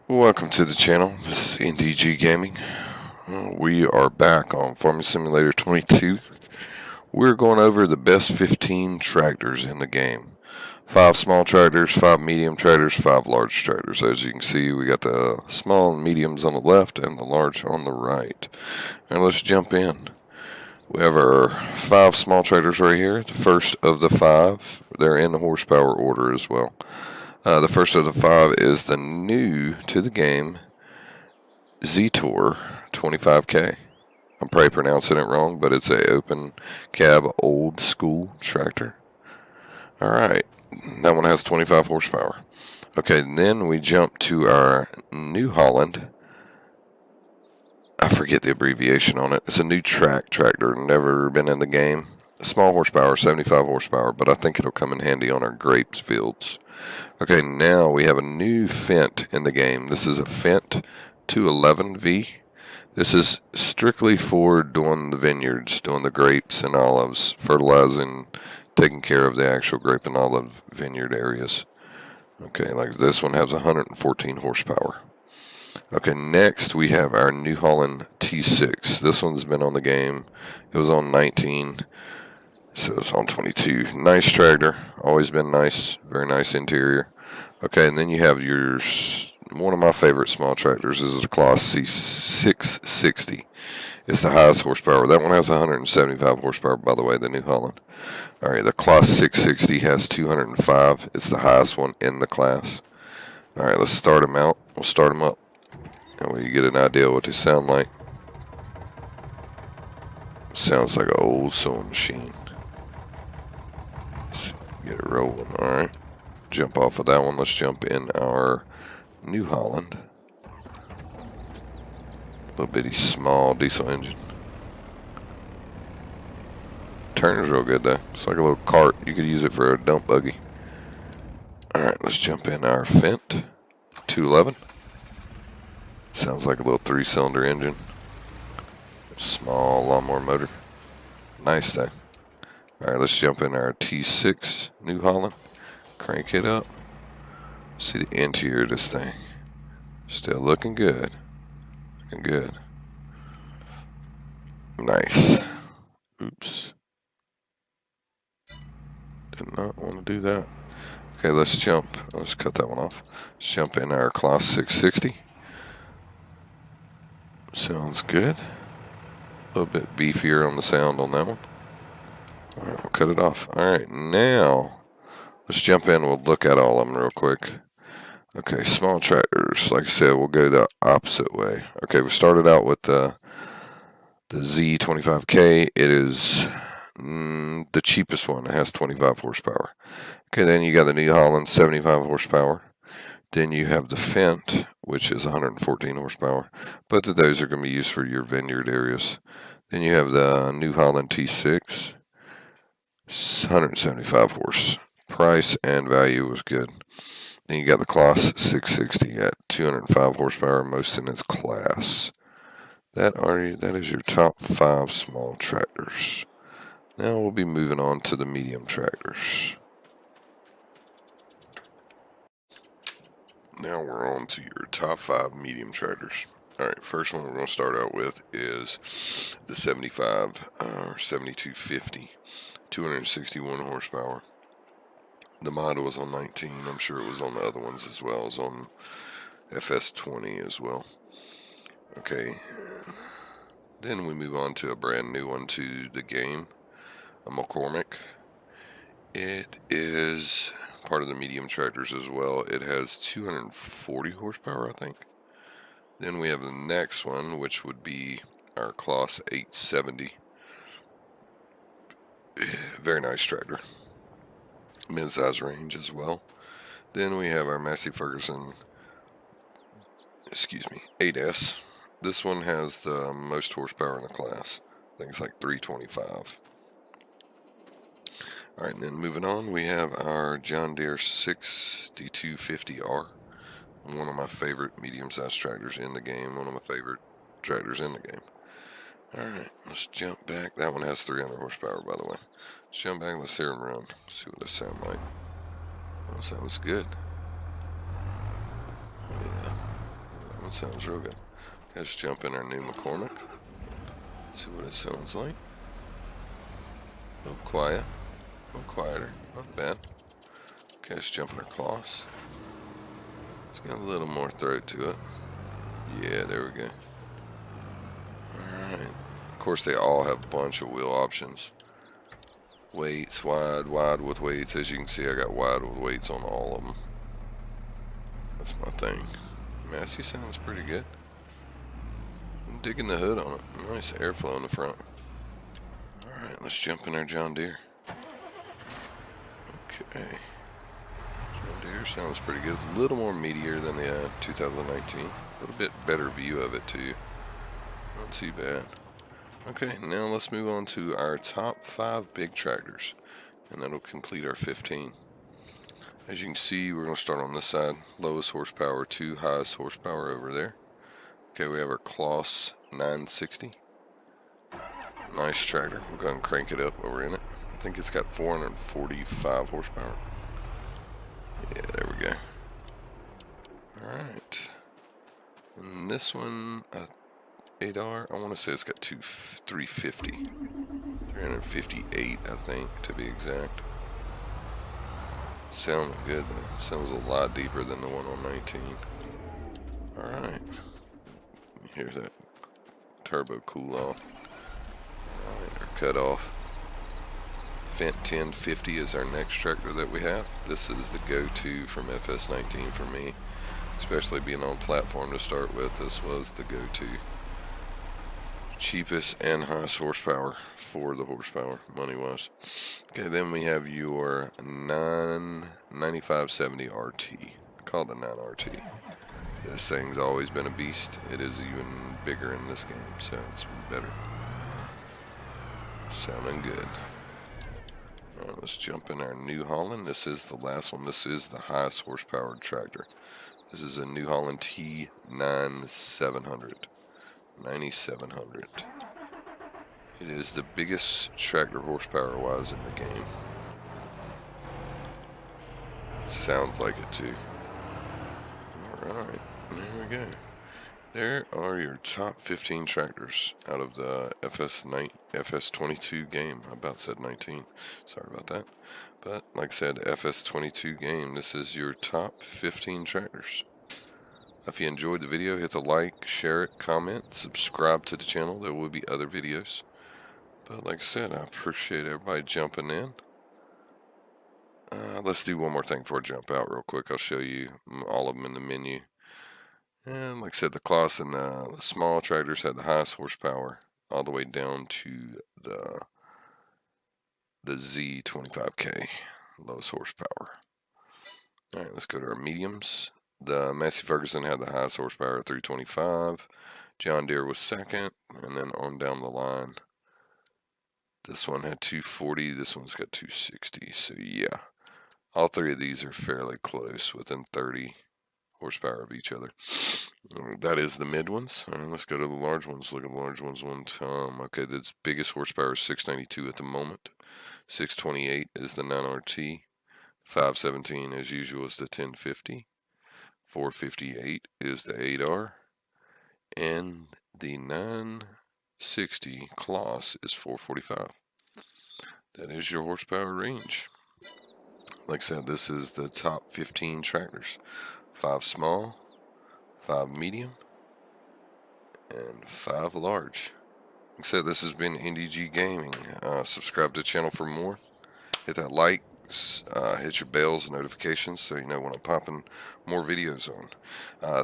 Welcome to the channel. This is NDG Gaming. We are back on Farming Simulator 22. We're going over the best 15 tractors in the game. 5 small tractors, 5 medium tractors, 5 large tractors. As you can see, we got the small and mediums on the left and the large on the right. And let's jump in. We have our 5 small tractors right here. The first of the 5, they're in the horsepower order as well. The first of the 5 is the new to the game Z-Tour 25K. I'm probably pronouncing it wrong, but it's a open cab old school tractor. Alright, that one has 25 horsepower. Okay, then we jump to our New Holland. I forget the abbreviation on it. It's a new tractor, never been in the game. Small horsepower, 75 horsepower, but I think it'll come in handy on our grapes fields. Okay, now we have a new Fendt in the game. This is a Fendt 211V. This is strictly for doing the vineyards, doing the grapes and olives, fertilizing, taking care of the actual grape and olive vineyard areas. Okay, like this one has 114 horsepower. Okay, next we have our New Holland T6. This one's been on the game. It was on 19. So it's on 22. Nice tractor. Always been nice. Very nice interior. Okay, and then you have your, one of my favorite small tractors is a Class C660. It's the highest horsepower. That one has 175 horsepower, by the way, the New Holland. Alright, the Class 660 has 205. It's the highest one in the class. Alright, let's start them out. We'll start them up. And we get an idea what they sound like. Sounds like an old sewing machine. Get it rolling. Alright. Jump off of that one. Let's jump in our New Holland. Little bitty small diesel engine. Turns real good though. It's like a little cart. You could use it for a dump buggy. Alright, let's jump in our Fendt 211. Sounds like a little 3-cylinder engine. Small lawnmower motor. Nice though. Alright, let's jump in our T6 New Holland. Crank it up. See the interior of this thing. Still looking good. Looking good. Nice. Oops. Did not want to do that. Okay, let's jump. Let's cut that one off. Let's jump in our Class 660. Sounds good. A little bit beefier on the sound on that one. Alright, we'll cut it off. Alright, now let's jump in. We'll look at all of them real quick. Okay, small tractors. Like I said, we'll go the opposite way. Okay, we started out with the Z25K. It is the cheapest one. It has 25 horsepower. Okay, then you got the New Holland, 75 horsepower. Then you have the Fendt, which is 114 horsepower. Both of those are going to be used for your vineyard areas. Then you have the New Holland T6, 175 horse. Price and value was good. Then you got the Class 660 at 205 horsepower, most in its class. That is your top 5 small tractors. Now we'll be moving on to the medium tractors. Now we're on to your top 5 medium tractors. Alright, first one we're going to start out with is the 75 or 7250, 261 horsepower. The model was on 19. I'm sure it was on the other ones as well. It was on FS20 as well. Okay. Then we move on to a brand new one to the game, a McCormick. It is part of the medium tractors as well. It has 240 horsepower, I think. Then we have the next one, which would be our Class 870. Very nice tractor. Mid-size range as well. Then we have our Massey Ferguson, 8S. This one has the most horsepower in the class. I think it's like 325. Alright, and then moving on, we have our John Deere 6250R. One of my favorite medium-sized tractors in the game. One of my favorite tractors in the game. Alright, let's jump back. That one has 300 horsepower, by the way. Let's jump back, let's hear them run. See what they sound like. That sounds good. Yeah. That sounds real good. Let's jump in our new McCormick. See what it sounds like. A little quiet. A little quieter. Not bad. Okay, let's jump in our Kloss. It's got a little more throat to it. Yeah, there we go. Alright. Of course, they all have a bunch of wheel options. Weights, wide with weights. As you can see, I got wide with weights on all of them. That's my thing. Massey sounds pretty good. I'm digging the hood on it. Nice airflow in the front. Alright, let's jump in our John Deere. Okay. John Deere sounds pretty good. A little more meatier than the 2019. A little bit better view of it too. Not too bad. Okay, now let's move on to our top 5 big tractors. And that'll complete our 15. As you can see, we're going to start on this side. Lowest horsepower to highest horsepower over there. Okay, we have our Kloss 960. Nice tractor. We'll go ahead and crank it up while we're in it. I think it's got 445 horsepower. Yeah, there we go. Alright. And this one, 8R, I want to say it's got 350. 358, I think, to be exact. Sounds good though. Sounds a lot deeper than the one on 19. Alright. Here's that turbo cool off. Alright, our cut off. Fendt 1050 is our next tractor that we have. This is the go-to from FS19 for me. Especially being on platform to start with, this was the go-to. Cheapest and highest horsepower for the horsepower, money-wise. Okay, then we have your 9570 RT. Called the 9RT. This thing's always been a beast. It is even bigger in this game, so it's better. Sounding good. Alright, let's jump in our New Holland. This is the last one. This is the highest horsepower tractor. This is a New Holland T9700. 9700. It is the biggest tractor horsepower wise in the game. Sounds like it too. Alright, there we go. There are your top 15 tractors out of the FS22 game. I about said 19. Sorry about that. But like I said, FS22 game, this is your top 15 tractors. If you enjoyed the video, hit the like, share it, comment, subscribe to the channel. There will be other videos. But like I said, I appreciate everybody jumping in. Let's do one more thing before I jump out real quick. I'll show you all of them in the menu. And like I said, the Kloss and the small tractors had the highest horsepower all the way down to the Z25K, lowest horsepower. Alright, let's go to our mediums. The Massey Ferguson had the highest horsepower at 325. John Deere was second, and then on down the line. This one had 240, this one's got 260, so yeah. All three of these are fairly close, within 30 horsepower of each other. That is the mid ones. Alright, let's go to the large ones. Look at the large ones one time. Okay, the biggest horsepower is 692 at the moment. 628 is the 9RT. 517 as usual is the 1050. 458 is the 8R. And the 960 Kloss is 445. That is your horsepower range. Like I said, this is the top 15 tractors. 5 small, 5 medium, and 5 large. Like I said, this has been NDG Gaming. Subscribe to the channel for more. Hit that like, hit your bells and notifications so you know when I'm popping more videos on.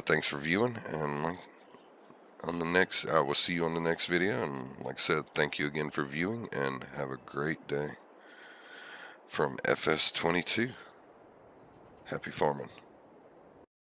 Thanks for viewing, and on the next, I will see you on the next video. And like I said, thank you again for viewing, and have a great day. From FS22, happy farming.